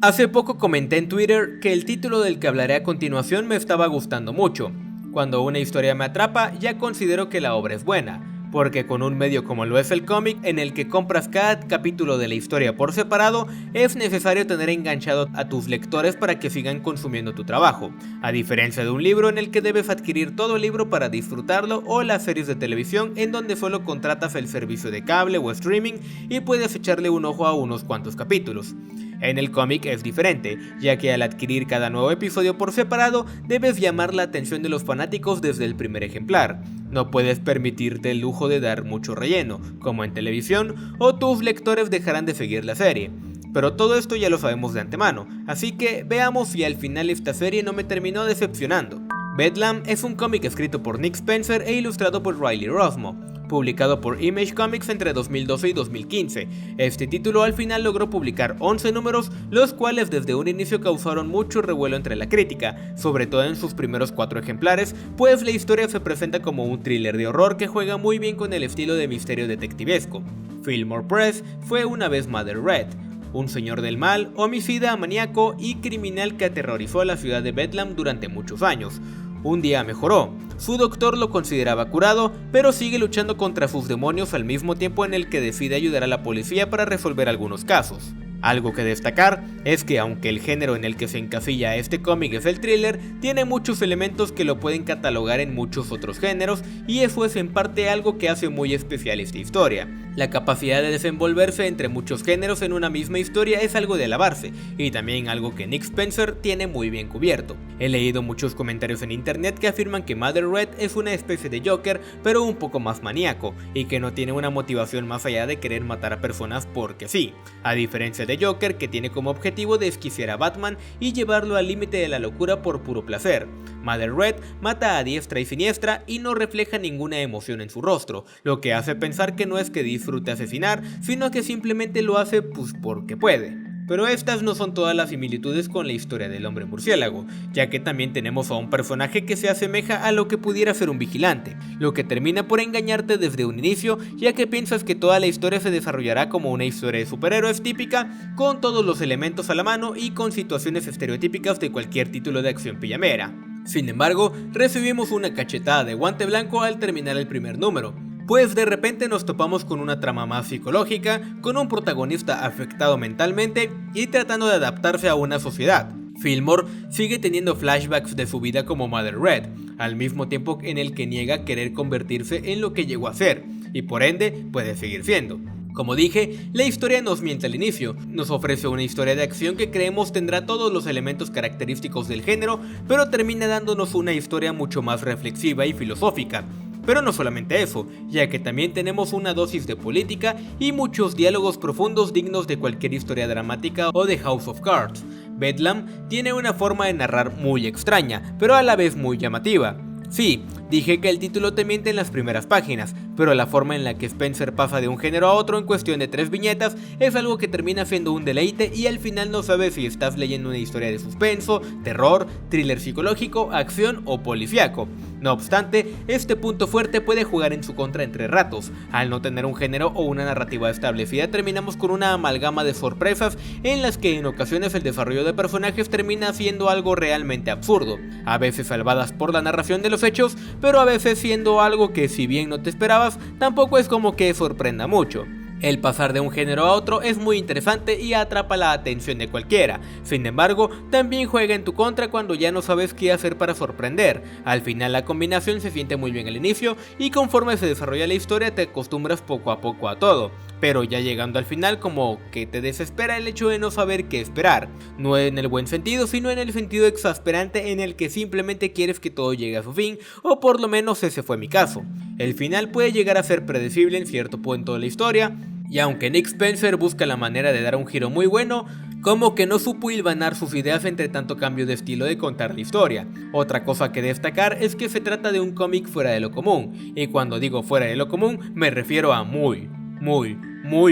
Hace poco comenté en Twitter que el título del que hablaré a continuación me estaba gustando mucho. Cuando una historia me atrapa, ya considero que la obra es buena, porque con un medio como lo es el cómic, en el que compras cada capítulo de la historia por separado, es necesario tener enganchado a tus lectores para que sigan consumiendo tu trabajo, a diferencia de un libro en el que debes adquirir todo el libro para disfrutarlo, o las series de televisión en donde solo contratas el servicio de cable o streaming y puedes echarle un ojo a unos cuantos capítulos. En el cómic es diferente, ya que al adquirir cada nuevo episodio por separado, debes llamar la atención de los fanáticos desde el primer ejemplar. No puedes permitirte el lujo de dar mucho relleno, como en televisión, o tus lectores dejarán de seguir la serie. Pero todo esto ya lo sabemos de antemano, así que veamos si al final esta serie no me terminó decepcionando. Bedlam es un cómic escrito por Nick Spencer e ilustrado por Riley Rossmo, publicado por Image Comics entre 2012 y 2015. Este título al final logró publicar 11 números, los cuales desde un inicio causaron mucho revuelo entre la crítica, sobre todo en sus primeros 4 ejemplares, pues la historia se presenta como un thriller de horror que juega muy bien con el estilo de misterio detectivesco. Fillmore Press fue una vez Mother Red, un señor del mal, homicida, maníaco y criminal que aterrorizó a la ciudad de Bedlam durante muchos años. Un día mejoró, su doctor lo consideraba curado, pero sigue luchando contra sus demonios al mismo tiempo en el que decide ayudar a la policía para resolver algunos casos. Algo que destacar es que aunque el género en el que se encasilla este cómic es el thriller, tiene muchos elementos que lo pueden catalogar en muchos otros géneros, y eso es en parte algo que hace muy especial esta historia. La capacidad de desenvolverse entre muchos géneros en una misma historia es algo de alabarse, y también algo que Nick Spencer tiene muy bien cubierto. He leído muchos comentarios en internet que afirman que Mother Red es una especie de Joker, pero un poco más maníaco, y que no tiene una motivación más allá de querer matar a personas porque sí, a diferencia de Joker, que tiene como objetivo desquiciar a Batman y llevarlo al límite de la locura por puro placer. Mother Red mata a diestra y siniestra y no refleja ninguna emoción en su rostro, lo que hace pensar que no es que disfrute asesinar, sino que simplemente lo hace pues porque puede. Pero estas no son todas las similitudes con la historia del hombre murciélago, ya que también tenemos a un personaje que se asemeja a lo que pudiera ser un vigilante, lo que termina por engañarte desde un inicio, ya que piensas que toda la historia se desarrollará como una historia de superhéroes típica, con todos los elementos a la mano y con situaciones estereotípicas de cualquier título de acción pijamera. Sin embargo, recibimos una cachetada de guante blanco al terminar el primer número, pues de repente nos topamos con una trama más psicológica, con un protagonista afectado mentalmente y tratando de adaptarse a una sociedad. Fillmore sigue teniendo flashbacks de su vida como Mother Red, al mismo tiempo en el que niega querer convertirse en lo que llegó a ser, y por ende puede seguir siendo. Como dije, la historia nos miente al inicio, nos ofrece una historia de acción que creemos tendrá todos los elementos característicos del género, pero termina dándonos una historia mucho más reflexiva y filosófica. Pero no solamente eso, ya que también tenemos una dosis de política y muchos diálogos profundos dignos de cualquier historia dramática o de House of Cards. Bedlam tiene una forma de narrar muy extraña, pero a la vez muy llamativa. Sí, dije que el título te miente en las primeras páginas, pero la forma en la que Spencer pasa de un género a otro en cuestión de 3 viñetas es algo que termina siendo un deleite, y al final no sabes si estás leyendo una historia de suspenso, terror, thriller psicológico, acción o policíaco. No obstante, este punto fuerte puede jugar en su contra entre ratos. Al no tener un género o una narrativa establecida, terminamos con una amalgama de sorpresas en las que en ocasiones el desarrollo de personajes termina siendo algo realmente absurdo, a veces salvadas por la narración de los hechos, pero a veces siendo algo que, si bien no te esperabas, tampoco es como que sorprenda mucho. El pasar de un género a otro es muy interesante y atrapa la atención de cualquiera. Sin embargo, también juega en tu contra cuando ya no sabes qué hacer para sorprender. Al final la combinación se siente muy bien al inicio, y conforme se desarrolla la historia te acostumbras poco a poco a todo. Pero ya llegando al final, como que te desespera el hecho de no saber qué esperar. No en el buen sentido, sino en el sentido exasperante en el que simplemente quieres que todo llegue a su fin, o por lo menos ese fue mi caso. El final puede llegar a ser predecible en cierto punto de la historia, y aunque Nick Spencer busca la manera de dar un giro muy bueno, como que no supo hilvanar sus ideas entre tanto cambio de estilo de contar la historia. Otra cosa que destacar es que se trata de un cómic fuera de lo común, y cuando digo fuera de lo común me refiero a muy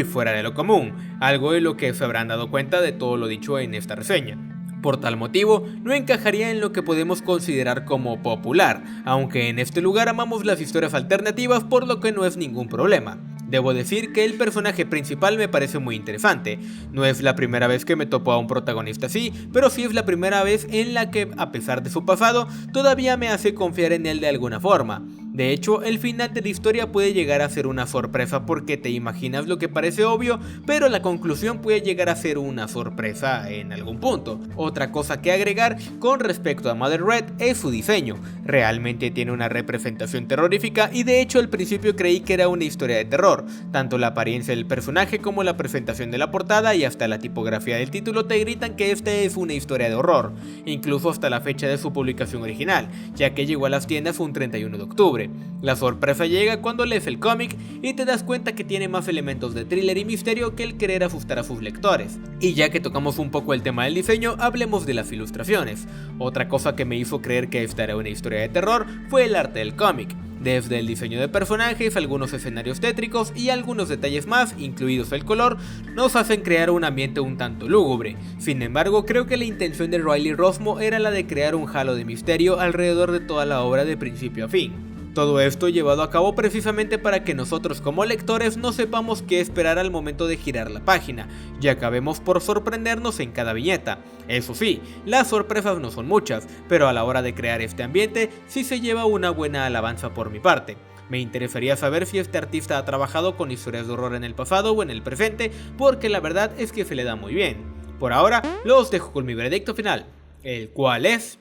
fuera de lo común, algo de lo que se habrán dado cuenta de todo lo dicho en esta reseña. Por tal motivo, no encajaría en lo que podemos considerar como popular, aunque en este lugar amamos las historias alternativas, por lo que no es ningún problema. Debo decir que el personaje principal me parece muy interesante. No es la primera vez que me topo a un protagonista así, pero sí es la primera vez en la que, a pesar de su pasado, todavía me hace confiar en él de alguna forma. De hecho, el final de la historia puede llegar a ser una sorpresa porque te imaginas lo que parece obvio, pero la conclusión puede llegar a ser una sorpresa en algún punto. Otra cosa que agregar con respecto a Mother Red es su diseño. Realmente tiene una representación terrorífica y de hecho al principio creí que era una historia de terror. Tanto la apariencia del personaje como la presentación de la portada y hasta la tipografía del título te gritan que esta es una historia de horror, incluso hasta la fecha de su publicación original, ya que llegó a las tiendas un 31 de octubre. La sorpresa llega cuando lees el cómic y te das cuenta que tiene más elementos de thriller y misterio que el querer asustar a sus lectores. Y ya que tocamos un poco el tema del diseño, hablemos de las ilustraciones. Otra cosa que me hizo creer que esta era una historia de terror fue el arte del cómic. Desde el diseño de personajes, algunos escenarios tétricos y algunos detalles más, incluidos el color, nos hacen crear un ambiente un tanto lúgubre. Sin embargo, creo que la intención de Riley Rossmo era la de crear un halo de misterio alrededor de toda la obra de principio a fin. Todo esto llevado a cabo precisamente para que nosotros como lectores no sepamos qué esperar al momento de girar la página, y acabemos por sorprendernos en cada viñeta. Eso sí, las sorpresas no son muchas, pero a la hora de crear este ambiente sí se lleva una buena alabanza por mi parte. Me interesaría saber si este artista ha trabajado con historias de horror en el pasado o en el presente, porque la verdad es que se le da muy bien. Por ahora, los dejo con mi veredicto final, el cual es...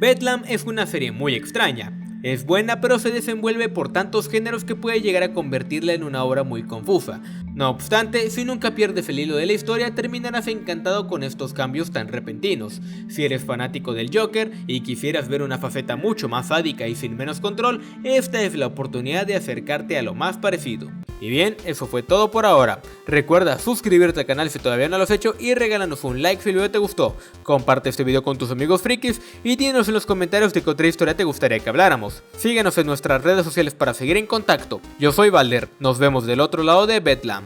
Bedlam es una serie muy extraña. Es buena, pero se desenvuelve por tantos géneros que puede llegar a convertirla en una obra muy confusa. No obstante, si nunca pierdes el hilo de la historia, terminarás encantado con estos cambios tan repentinos. Si eres fanático del Joker y quisieras ver una faceta mucho más sádica y sin menos control, esta es la oportunidad de acercarte a lo más parecido. Y bien, eso fue todo por ahora. Recuerda suscribirte al canal si todavía no lo has hecho y regálanos un like si el video te gustó. Comparte este video con tus amigos frikis y dinos en los comentarios de qué otra historia te gustaría que habláramos. Síguenos en nuestras redes sociales para seguir en contacto. Yo soy Valder, nos vemos del otro lado de Bedlam.